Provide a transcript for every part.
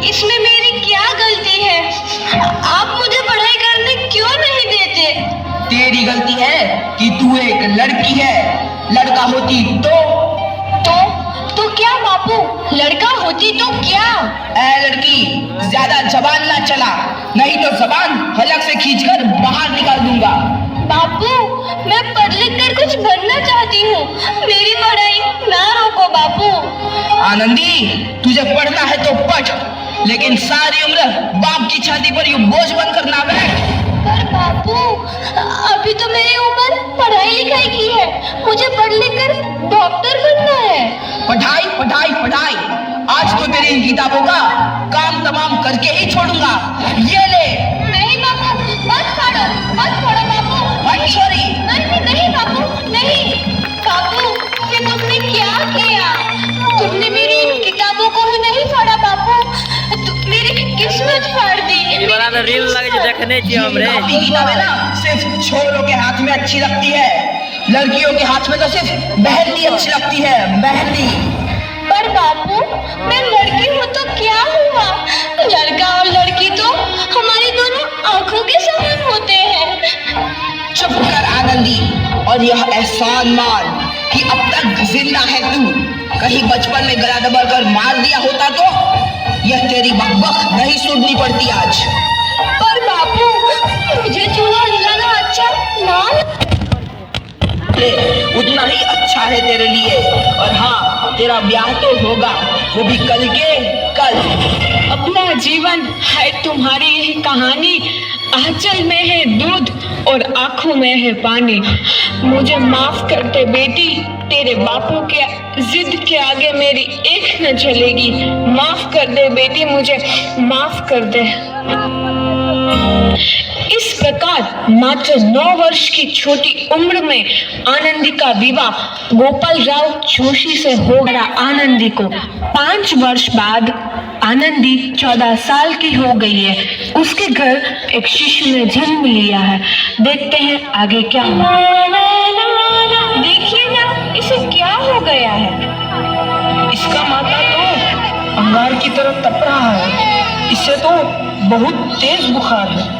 इसमें मेरी क्या गलती है? आप मुझे पढ़ाई करने क्यों नहीं देते? तेरी गलती है कि तू एक लड़की है। लड़का होती तो क्या बापू? लड़का होती तो क्या? ए लड़की, ज्यादा जबान ना चला, नहीं तो जबान हलक से खींचकर बाहर निकाल दूंगा। बापू, मैं पढ़ लिख कर कुछ बनना चाहती हूँ, मेरी पढ़ाई ना रोको बापू। आनंदी, तुझे पढ़ना है तो पढ़, लेकिन सारी उम्र बाप की छाती पर यूं बोझ बनकर ना बैठ। पर बापू, अभी तो मेरी उम्र पढ़ाई लिखाई की है, मुझे पढ़ लिख कर डॉक्टर बनना है। पढ़ाई पढ़ाई पढ़ाई, आज तो तेरी इन किताबों का काम तमाम करके ही छोड़ूंगा। ये ले। नहीं बापू, मत फाड़ो बापू। छोरी। नहीं बापू, नहीं। बापू, ये तुमने क्या किया? तुमने मेरी इन किताबों को ही नहीं फाड़ा बापू, मेरी किस्मत फाड़ दी। रील लगे देखने चाहिए हमरे। काफी किताबें ना सिर्फ छोरों के हाथ में अच्छी लगती है, लड़कियों के हाथ में तो सिर्फ मेहंदी अच्छी लगती है, मेहंदी। पर बापू, मैं लड़की हूँ तो क्या हुआ? लड़का और लड़की तो हमारी दोनों आंखों के समान होते हैं। चुप कर आनंदी, और यह एहसान मान कि अब तक जिंदा है तू। कहीं बचपन में गला दबाकर मार दिया होता तो यह तेरी बकबक नहीं सुननी पड़ती आज। पर बापू, मुझे चूल्हा जलाना अच्छा ना उतना ही अच्छा है तेरे लिए। और हाँ, तेरा ब्याह तो होगा, वो भी कल के कल। अपना जीवन है तुम्हारी यही कहानी, आंचल में है दूध और आंखों में है पानी। मुझे माफ कर दे बेटी, तेरे बापू के जिद के आगे मेरी एक न चलेगी। माफ कर दे बेटी, मुझे माफ कर दे। इस प्रकार मात्र 9 वर्ष की छोटी उम्र में आनंदी का विवाह गोपाल राव जोशी से हो गया। आनंदी को 5 वर्ष बाद आनंदी 14 साल की हो गई है। उसके घर एक शिशु ने जन्म लिया है। देखते हैं आगे क्या हुआ। देखिए ना, इसे क्या हो गया है? इसका माथा तो अंगार की तरह तप रहा है। इससे तो बहुत तेज बुखार है।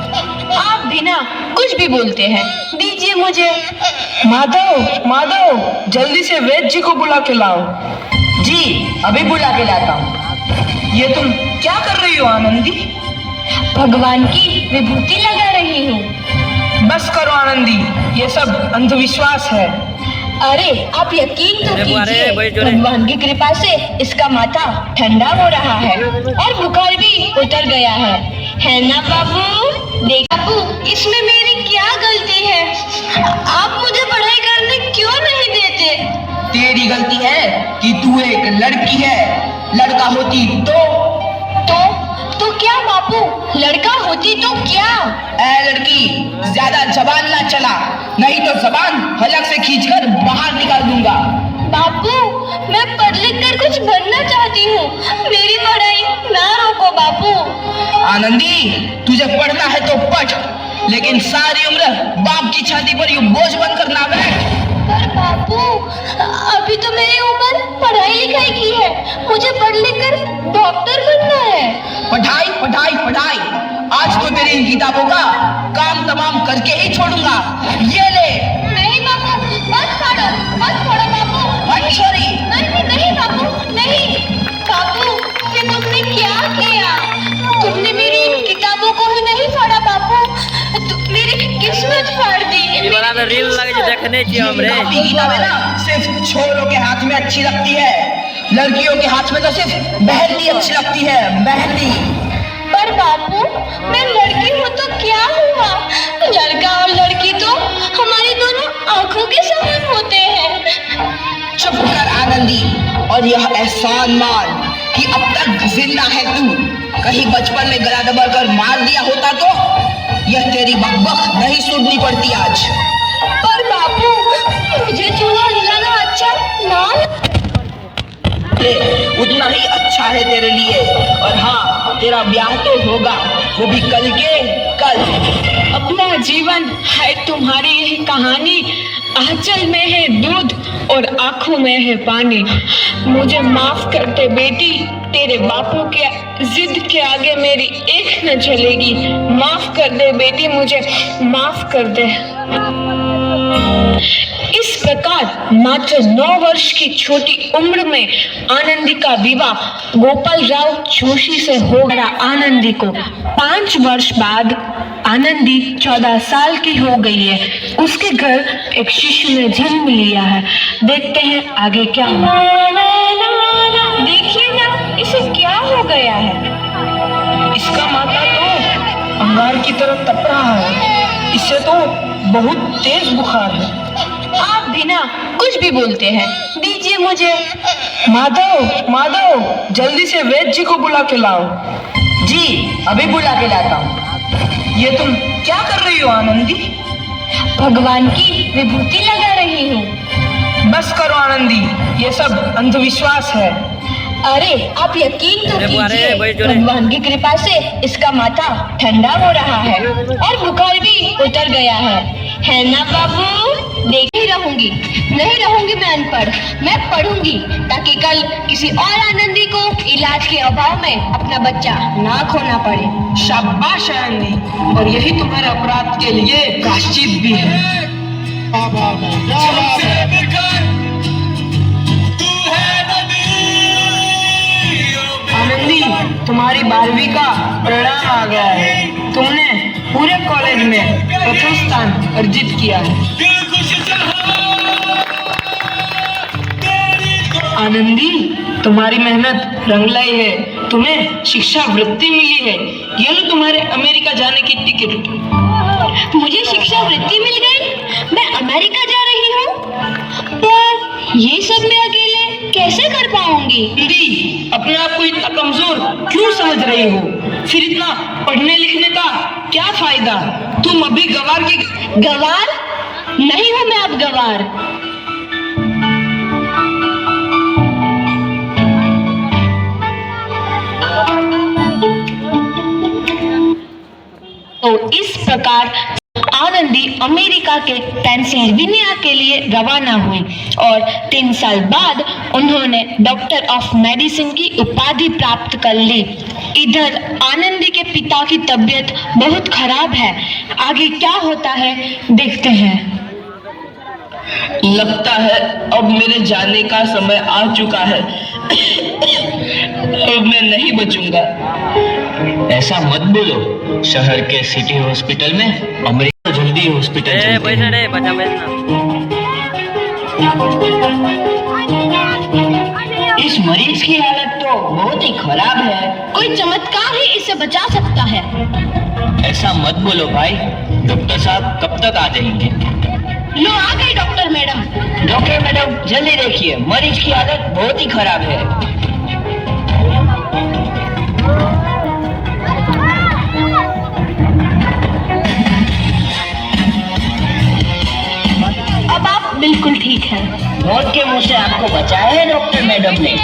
आप बिना कुछ भी बोलते हैं, दीजिए मुझे। माधव, जल्दी से वैद्य जी को बुला के लाओ। जी, अभी बुला के लाता हूँ। ये तुम क्या कर रही हो आनंदी? भगवान की विभूति लगा रही हूँ। बस करो आनंदी, ये सब अंधविश्वास है। अरे आप यकीन तो कीजिए, भाई जोरे। भगवान की कृपा से इसका माथा ठंडा हो रहा है और बुखार भी उतर गया है ना बाबू? देख बाबू, इसमें मेरी क्या गलती है? आप मुझे पढ़ाई करने क्यों नहीं देते? तेरी गलती है कि तू एक लड़की है। लड़का होती तो क्या बापू? लड़का होती तो क्या? ए लड़की, ज्यादा जबान ना चला, नहीं तो जबान हलक से खींचकर बाहर निकाल दूंगा। बापू, मैं पढ़ लिख कर कुछ बनना चाहती हूँ, मेरी पढ़ाई ना रोको बापू। आनंदी, तुझे पढ़ना है तो पढ़, लेकिन सारी उम्र बाप की छाती पर यूं बोझ बनकर ना बैठ। पर बापू, अभी तो मेरी उम्र पढ़ाई लिखाई की है, मुझे पढ़ लिख कर डॉक्टर बनना है। पढ़ाई पढ़ाई पढ़ाई, आज तो तेरी इन किताबों का काम तमाम करके ही छोड़ूंगा। ये ले। नहीं बापू, मत फाड़ो बापू। छोरी। नहीं बापू, नहीं। बापू, ये तुमने क्या किया? तुमने मेरी इन किताबों को ही नहीं फाड़ा बापू, मेरी किस्मत फाड़ दी। रील लगे देखने चाहिए हमरे। काफी किताबें ना सिर्फ छोरों के हाथ में अच्छी लगती है, लड़कियों के हाथ में तो सिर्फ मेहंदी अच्छी लगती है, मेहंदी। पर बापू, मैं लड़की हूँ तो क्या हुआ? लड़का और लड़की तो हमारी दोनों आंखों के समान होते हैं। चुप कर आनंदी, और यह एहसान मान कि अब तक जिंदा है तू। कहीं बचपन में गला दबाकर मार दिया होता तो यह तेरी बकबक नहीं सुननी पड़ती आज। पर बापू, मुझे चूल्हा जलाना अच्छा ना उतना ही अच्छा है तेरे लिए। और हाँ, तेरा ब्याह तो होगा, वो भी कल के कल। अपना जीवन है तुम्हारी यही कहानी, आंचल में है दूध और आंखों में है पानी। मुझे माफ कर दे बेटी, तेरे बापू के जिद जिद के आगे मेरी एक न चलेगी। माफ कर दे बेटी, मुझे माफ कर दे। इस प्रकार मात्र 9 वर्ष की छोटी उम्र में आनंदी का विवाह गोपाल राव जोशी से हो गया। आनंदी को 5 वर्ष बाद आनंदी 14 साल की हो गई है। उसके घर एक शिशु ने जन्म लिया है। देखते हैं आगे क्या हुआ। देखिए ना, इसे क्या हो गया है। इसका माथा तो अंगार की तरह तप रहा है। इससे तो बहुत तेज बुखार है। आप बिना कुछ भी बोलते हैं, दीजिए मुझे। माधव, माधव, जल्दी से वैद्य जी को बुला के लाओ। जी, अभी बुला के लाता हूँ। ये तुम क्या कर रही हो आनंदी? भगवान की विभूति लगा रही हूँ। बस करो आनंदी, ये सब अंधविश्वास है। अरे आप यकीन तो अरे कीजिए, भाई जोरे। भगवान की कृपा से इसका माथा ठंडा हो रहा है और बुखार भी उतर गया है ना बाबू? देख ही रहूंगी, नहीं रहूंगी मैं अनपढ़। मैं पढ़ूंगी ताकि कल किसी और आनंदी को इलाज के अभाव में अपना बच्चा ना खोना पड़े। शाबाश आनंदी, और यही तुम्हारे अपराध के लिए प्रायश्चित भी है। आनंदी, तुम्हारी 12वीं का परिणाम आ गया है। तुमने पूरे कॉलेज में प्रथम स्थान अर्जित किया है। आनंदी, तुम्हारी मेहनत रंग लाई है। तुम्हें शिक्षा वृत्ति मिली है। ये लो तुम्हारे अमेरिका जाने की टिकट। मुझे शिक्षा वृत्ति मिल गई, मैं अमेरिका जा रही हूँ। पर ये सब मैं अकेले कैसे कर पाऊंगी? दीदी, अपने आप को इतना कमजोर क्यों समझ रही हो? फिर इतना पढ़ने लिखने का क्या फायदा? तुम अभी गवार की गवार नहीं हूँ मैं अब गवार। तो इस प्रकार आनंदी अमेरिका के पेंसिल्वेनिया के लिए रवाना हुई और 3 साल बाद उन्होंने डॉक्टर ऑफ मेडिसिन की उपाधि प्राप्त कर ली। इधर आनंदी के पिता की तबीयत बहुत खराब है। आगे क्या होता है देखते हैं। लगता है अब मेरे जाने का समय आ चुका है। अब मैं नहीं बचूंगा। ऐसा मत बोलो। शहर के सिटी हॉस्पिटल में अमेरिका जल्दी हॉस्पिटल चलते हैं। बैठा रे, बचा बैठना। इस मरीज की हालत तो बहुत ही खराब है। कोई चमत्कार ही इसे बचा सकता है। ऐसा मत बोलो भाई। डॉक्टर साहब कब तक आ जाएंगे? लो आ गई डॉक्टर मैडम। डॉक्टर मैडम, जल्दी देखिए, मरीज की हालत बहुत ही खराब है। अब आप बिल्कुल ठीक हैं। मौत के मुंह से आपको बचाया है डॉक्टर मैडम ने।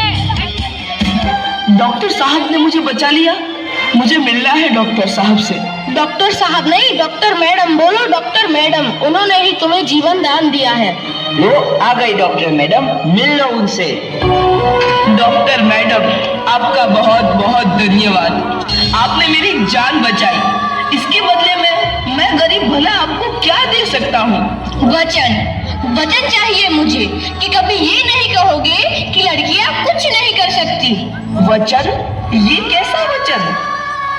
डॉक्टर साहब ने मुझे बचा लिया। मुझे मिलना है डॉक्टर साहब से। डॉक्टर साहब नहीं, डॉक्टर मैडम बोलो। डॉक्टर मैडम, उन्होंने ही तुम्हें जीवन दान दिया है। लो आ गई डॉक्टर मैडम, मिल लो उनसे। डॉक्टर मैडम, आपका बहुत बहुत धन्यवाद। आपने मेरी जान बचाई। इसके बदले में मैं गरीब भला आपको क्या दे सकता हूँ? वचन चाहिए मुझे कि कभी ये नहीं कहोगे कि लड़कियां कुछ नहीं कर सकती। वचन? ये कैसा वचन?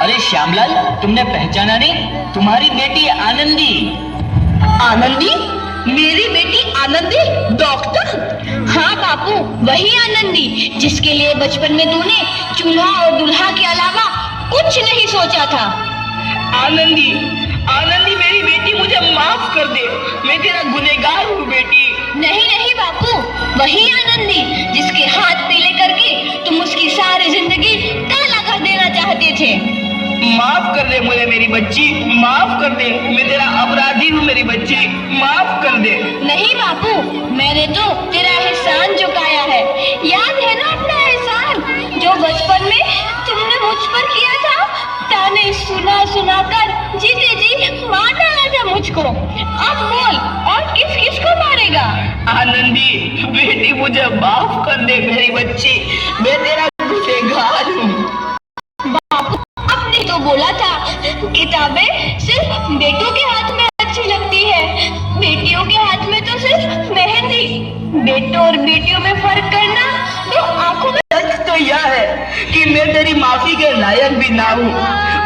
अरे श्यामलाल, तुमने पहचाना नहीं? तुम्हारी बेटी आनंदी। आनंदी? मेरी बेटी आनंदी? डॉक्टर? हाँ बापू, वही आनंदी जिसके लिए बचपन में तूने चूल्हा और दूल्हा के अलावा कुछ नहीं सोचा था। आनंदी, आनंदी मेरी बेटी, मुझे माफ कर दे। मैं तेरा गुनहगार हूँ बेटी। नहीं नहीं बापू, वही आनंदी जिसके हाथ पीले करके तुम उसकी सारी जिंदगी काला कर देना चाहते थे। माफ कर दे मुझे मेरी बच्ची, माफ कर दे। मैं तेरा अपराधी हूँ मेरी बच्ची, माफ कर दे। नहीं बापू, मैंने तो तेरा एहसान चुकाया है। याद है ना अपना एहसान जो बचपन में तुमने मुझ पर किया था? ताने सुना सुना कर जीते जी मार डाला था मुझको। अब बोल, और किस किस को मारेगा? आनंदी बेटी, मुझे माफ कर दे मेरी बच्ची। मैं तेरा गुनहगार हूँ। तो बोला था किताबें सिर्फ बेटों के हाथ में अच्छी लगती है, बेटियों के हाथ में तो सिर्फ मेहंदी। बेटों और बेटियों में फर्क करना तो आंखों में। सच तो यह है कि मैं तेरी माफी के लायक भी ना हूँ।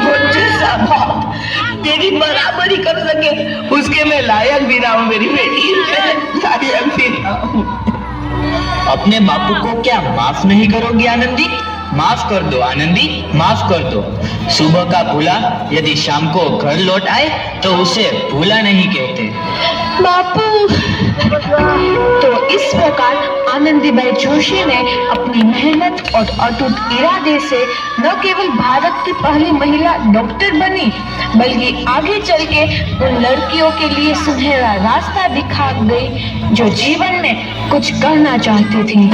वो जैसा बाप तेरी बराबरी कर सके उसके मैं लायक भी ना हूँ मेरी बेटी, लायक भी ना हूँ। अपने बापू को क्या माफ नहीं करोगी आनंदी? माफ कर दो आनंदी, माफ कर दो। सुबह का भूला यदि शाम को घर लौट आए तो उसे भूला नहीं कहते। बापू। तो इस प्रकार आनंदीबाई जोशी ने अपनी मेहनत और अटूट इरादे से न केवल भारत की पहली महिला डॉक्टर बनी, बल्कि आगे चल के उन लड़कियों के लिए सुनहरा रास्ता दिखा गई जो जीवन में कुछ करना चाहती थी।